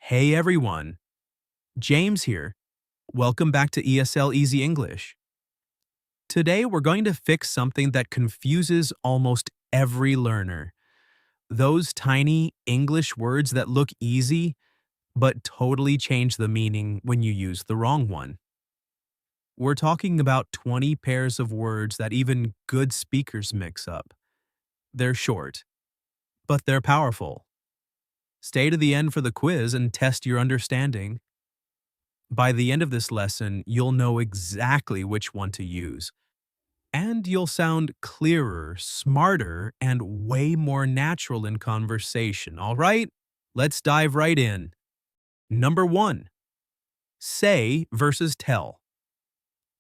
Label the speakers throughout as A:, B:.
A: Hey everyone, James here. Welcome back to ESL Easy English. Today we're going to fix something that confuses almost every learner. Those tiny English words that look easy but totally change the meaning when you use the wrong one. We're talking about 20 pairs of words that even good speakers mix up. They're short, but they're powerful. Stay to the end for the quiz and test your understanding. By the end of this lesson, you'll know exactly which one to use. And you'll sound clearer, smarter, and way more natural in conversation, all right? Let's dive right in. Number 1. Say versus tell.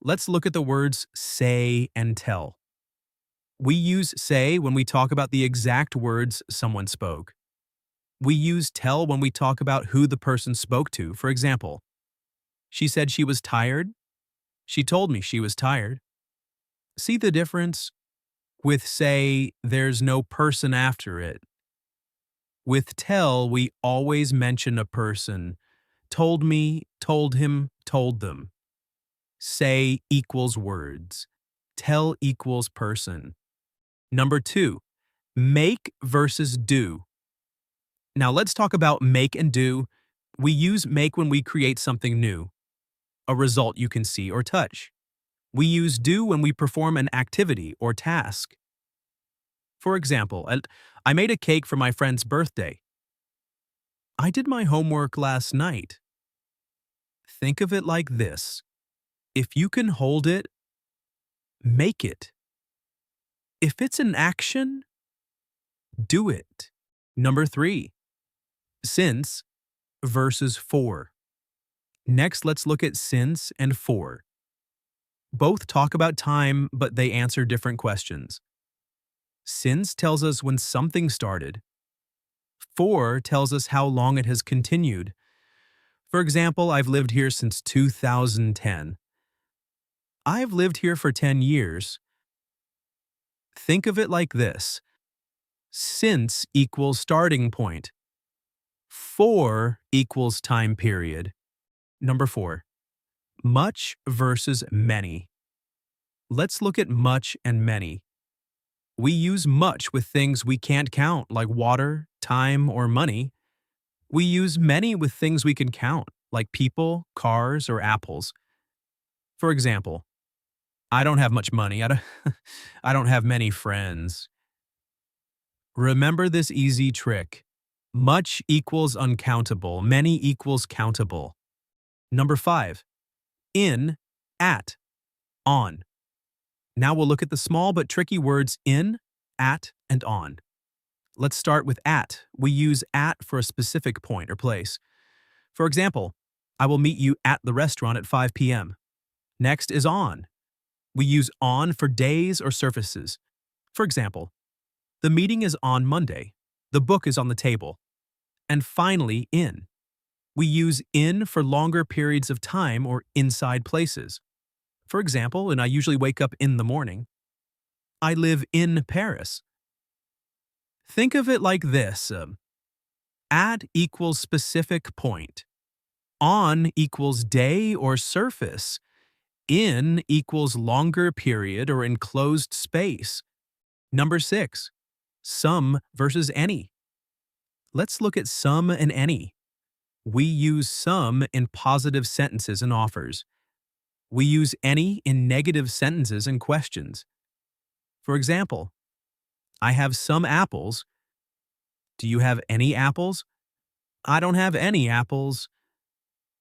A: Let's look at the words say and tell. We use say when we talk about the exact words someone spoke. We use tell when we talk about who the person spoke to. For example, she said she was tired. She told me she was tired. See the difference? With say, there's no person after it. With tell, we always mention a person. Told me, told him, told them. Say equals words. Tell equals person. Number 2, make versus do. Now let's talk about make and do. We use make when we create something new, a result you can see or touch. We use do when we perform an activity or task. For example, I made a cake for my friend's birthday. I did my homework last night. Think of it like this. If you can hold it, make it. If it's an action, do it. Number 3, since versus for. Next, let's look at since and for. Both talk about time, but they answer different questions. Since tells us when something started. For tells us how long it has continued. For example, I've lived here since 2010. I've lived here for 10 years. Think of it like this. Since equals starting point. For equals time period. Number 4, much versus many. Let's look at much and many. We use much with things we can't count, like water, time, or money. We use many with things we can count, like people, cars, or apples. For example, I don't have much money. I don't have many friends. Remember this easy trick. Much equals uncountable. Many equals countable. Number 5, in, at, on. Now we'll look at the small but tricky words in, at, and on. Let's start with at. We use at for a specific point or place. For example, I will meet you at the restaurant at 5 p.m. Next is on. We use on for days or surfaces. For example, the meeting is on Monday. The book is on the table. And finally, in. We use in for longer periods of time or inside places. For example, and I usually wake up in the morning. I live in Paris. Think of it like this. At equals specific point. On equals day or surface. In equals longer period or enclosed space. Number 6, some versus any. Let's look at some and any. We use some in positive sentences and offers. We use any in negative sentences and questions. For example, I have some apples. Do you have any apples? I don't have any apples.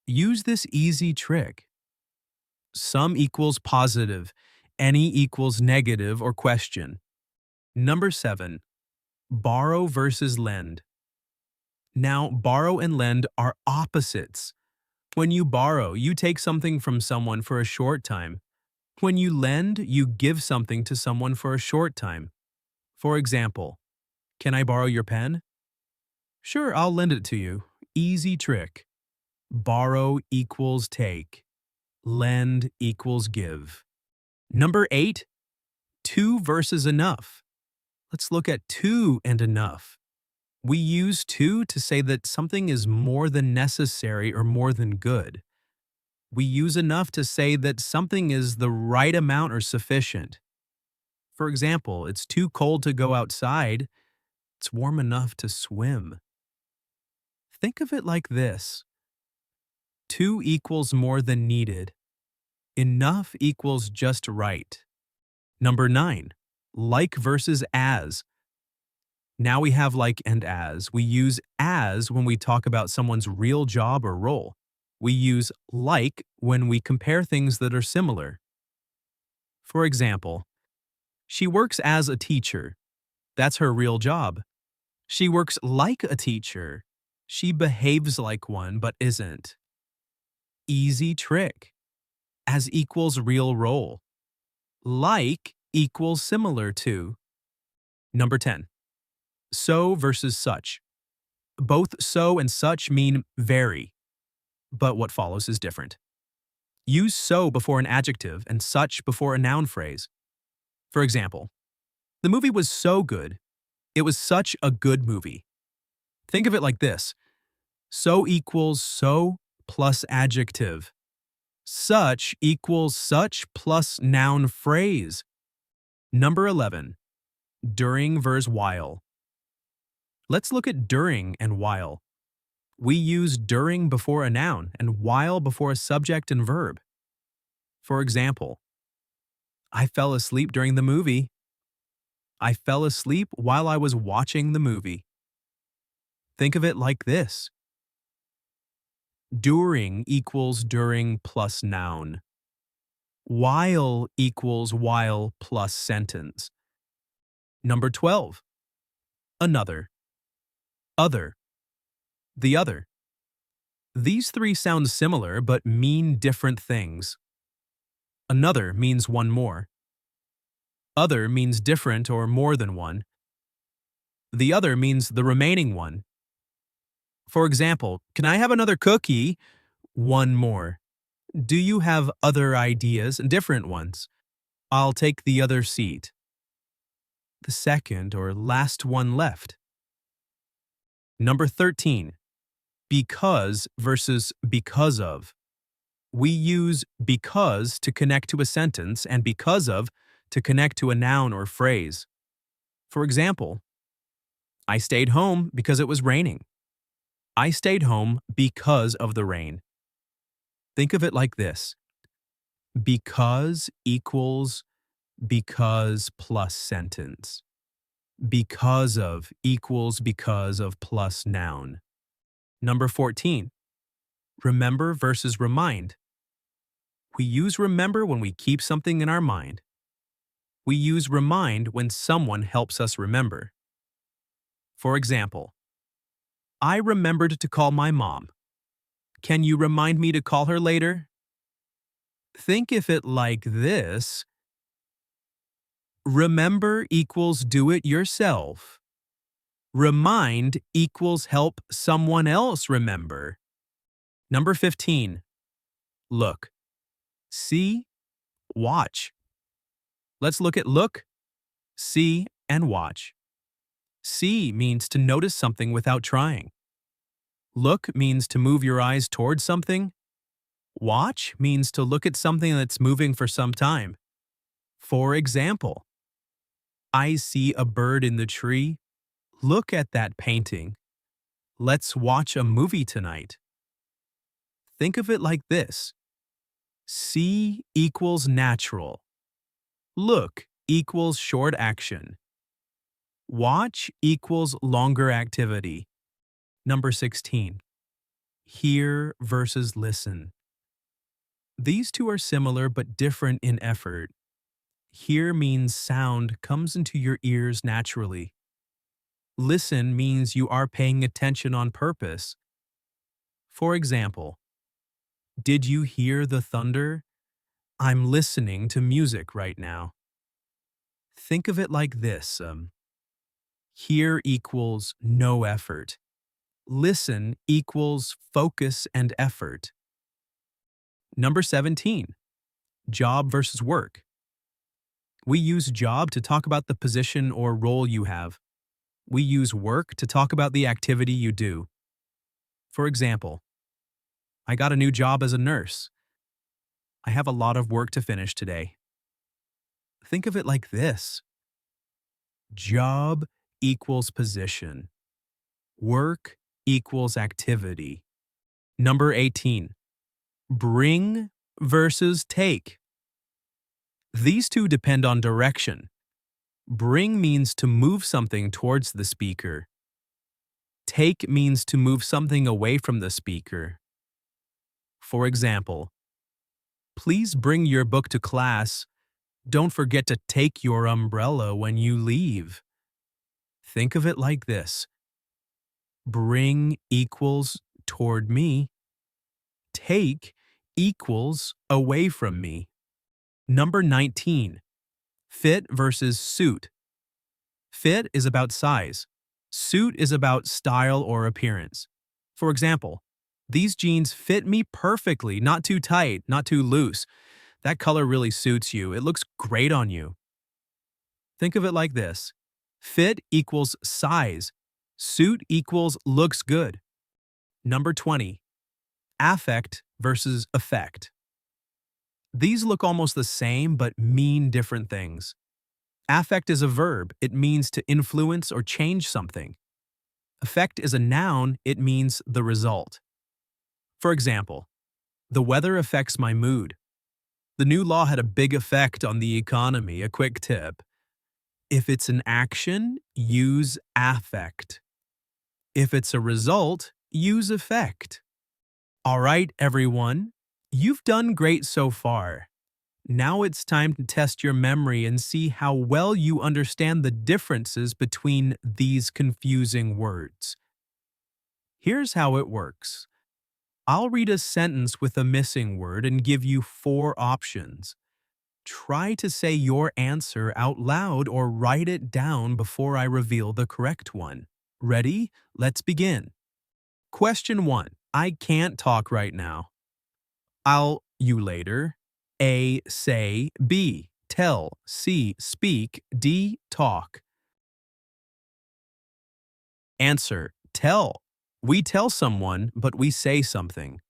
A: Use this easy trick. Some equals positive, any equals negative or question. Number 7, borrow versus lend. Now, borrow and lend are opposites. When you borrow, you take something from someone for a short time. When you lend, you give something to someone for a short time. For example, can I borrow your pen? Sure, I'll lend it to you. Easy trick. Borrow equals take. Lend equals give. Number 8, to versus enough. Let's look at to and enough. We use to say that something is more than necessary or more than good. We use enough to say that something is the right amount or sufficient. For example, it's too cold to go outside. It's warm enough to swim. Think of it like this. Two equals more than needed. Enough equals just right. Number 9. Like versus as. Now we have like and as. We use as when we talk about someone's real job or role. We use like when we compare things that are similar. For example, she works as a teacher. That's her real job. She works like a teacher. She behaves like one but isn't. Easy trick. As equals real role. Like equals similar to. Number 10. So versus such. Both so and such mean very, but what follows is different. Use so before an adjective and such before a noun phrase. For example, the movie was so good. It was such a good movie. Think of it like this. So equals so plus adjective. Such equals such plus noun phrase. Number 11. During versus while. Let's look at during and while. We use during before a noun and while before a subject and verb. For example, I fell asleep during the movie. I fell asleep while I was watching the movie. Think of it like this. During equals during plus noun. While equals while plus sentence. Number 12. Another. Other. The other. These three sound similar but mean different things. Another means one more. Other means different or more than one. The other means the remaining one. For example, can I have another cookie? One more. Do you have other ideas, different ones? I'll take the other seat. The second or last one left. Number 13. Because versus because of. We use because to connect to a sentence and because of to connect to a noun or phrase. For example, I stayed home because it was raining. I stayed home because of the rain. Think of it like this. Because equals because plus sentence. Because of equals because of plus noun. Number 14. Remember versus remind. We use remember when we keep something in our mind. We use remind when someone helps us remember. For example, I remembered to call my mom. Can you remind me to call her later? Think of it like this. Remember equals do it yourself. Remind equals help someone else remember. Number 15. Look. See, watch. Let's look at look, see, and watch. See means to notice something without trying. Look means to move your eyes towards something. Watch means to look at something that's moving for some time. For example, I see a bird in the tree. Look at that painting. Let's watch a movie tonight. Think of it like this. See equals natural. Look equals short action. Watch equals longer activity. Number 16. Hear versus listen. These two are similar but different in effort. Hear means sound comes into your ears naturally. Listen means you are paying attention on purpose. For example, did you hear the thunder? I'm listening to music right now. Think of it like this. Hear equals no effort. Listen equals focus and effort. Number 17. Job versus work. We use job to talk about the position or role you have. We use work to talk about the activity you do. For example, I got a new job as a nurse. I have a lot of work to finish today. Think of it like this: job equals position. Work equals activity. Number 18. Bring versus take. These two depend on direction. Bring means to move something towards the speaker. Take means to move something away from the speaker. For example, please bring your book to class. Don't forget to take your umbrella when you leave. Think of it like this: bring equals toward me. Take equals away from me. Number 19. Fit versus suit. Fit is about size. Suit is about style or appearance. For example, these jeans fit me perfectly, not too tight, not too loose. That color really suits you. It looks great on you. Think of it like this: fit equals size. Suit equals looks good. Number 20. Affect versus effect. These look almost the same but mean different things. Affect is a verb. It means to influence or change something. Effect is a noun. It means the result. For example, the weather affects my mood. The new law had a big effect on the economy. A quick tip: if it's an action, use affect. If it's a result, use effect. All right, everyone. You've done great so far. Now it's time to test your memory and see how well you understand the differences between these confusing words. Here's how it works. I'll read a sentence with a missing word and give you 4 options. Try to say your answer out loud or write it down before I reveal the correct one. Ready? Let's begin. Question 1. I can't talk right now. I'll you later. A. Say. B. Tell. C. Speak. D. Talk. Answer. Tell. We tell someone, but we say something.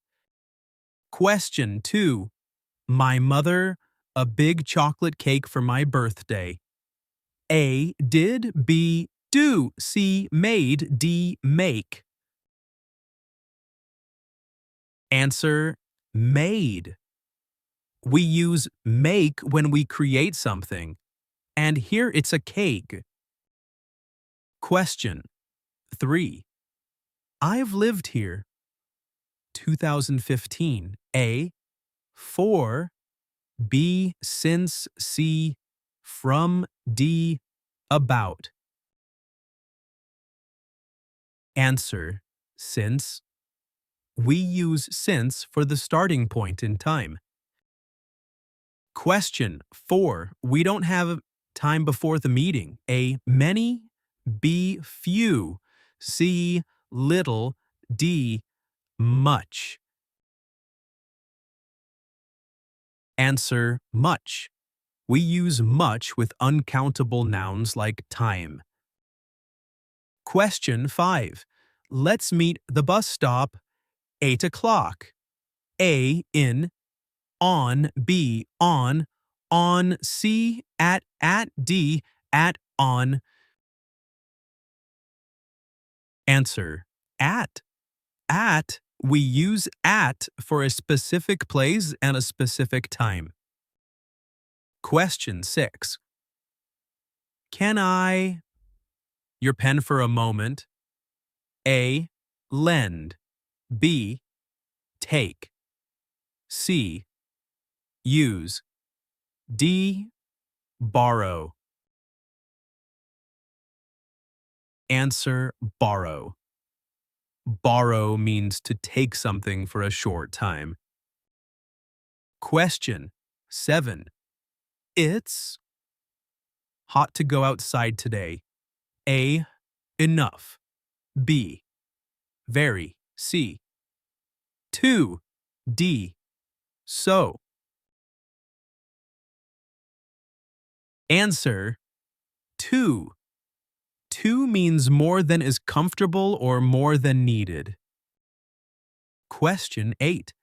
A: Question 2. My mother, a big chocolate cake for my birthday. A. Did. B. Do. C. Made. D. Make. Answer. Made. We use make when we create something, and here it's a cake. Question 3. I've lived here. 2015. A. For. B. Since. C. From. D. About. Answer. Since. We use since for the starting point in time. Question 4. We don't have time before the meeting. A. Many. B. Few. C. Little. D. Much. Answer. Much. We use much with uncountable nouns like time. Question 5. Let's meet the bus stop. 8 o'clock. A. In. On. B. On. C. At. D. At. On. Answer. At. At. We use at for a specific place and a specific time. Question 6. Can I your pen for a moment? A. Lend. B. Take. C. Use. D. Borrow. Answer. Borrow. Borrow means to take something for a short time. Question 7. It's hot to go outside today. A. Enough. B. Very. C. 2. D. So. Answer. 2. Two means more than is comfortable or more than needed. Question 8.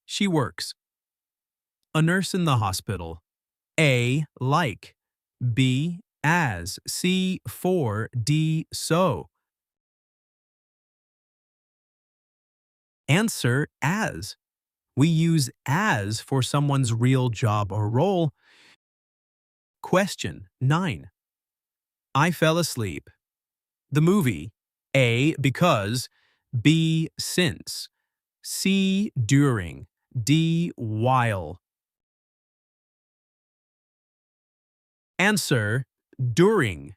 A: She works. A nurse in the hospital. A, like. B, as. C, for. D, so. Answer, as. We use as for someone's real job or role. Question 9. I fell asleep. The movie. A, because. B, since. C, during. D, while. Answer, during.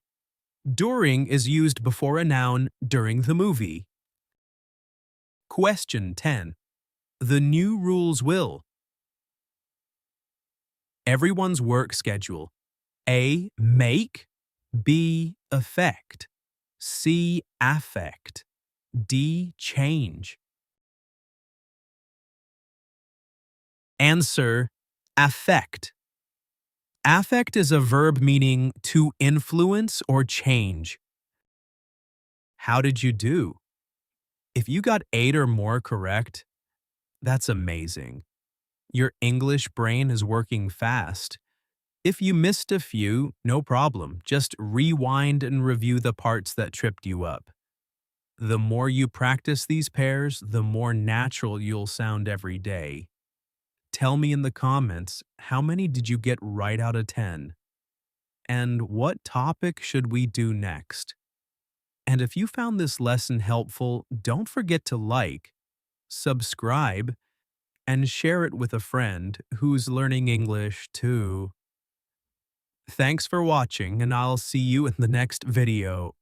A: During is used before a noun during the movie. Question 10. The new rules will. Everyone's work schedule. A, make. B, affect. C, affect. D, change. Answer, affect. Affect is a verb meaning to influence or change. How did you do? If you got 8 or more correct, that's amazing. Your English brain is working fast. If you missed a few, no problem. Just rewind and review the parts that tripped you up. The more you practice these pairs, the more natural you'll sound every day. Tell me in the comments, how many did you get right out of 10? And what topic should we do next? And if you found this lesson helpful, don't forget to like, subscribe, and share it with a friend who's learning English too. Thanks for watching, and I'll see you in the next video.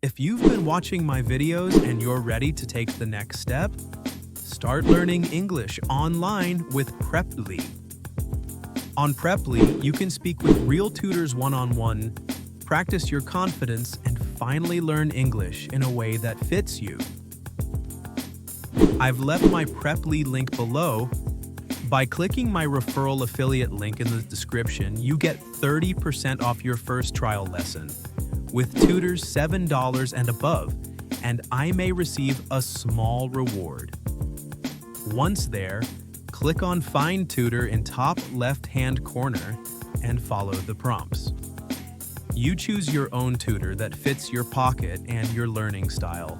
A: If you've been watching my videos and you're ready to take the next step, start learning English online with Preply. On Preply, you can speak with real tutors one-on-one, practice your confidence, and finally learn English in a way that fits you. I've left my Preply link below. By clicking my referral affiliate link in the description, you get 30% off your first trial lesson, with tutors $7 and above, and I may receive a small reward. Once there, click on Find Tutor in top left-hand corner and follow the prompts. You choose your own tutor that fits your pocket and your learning style.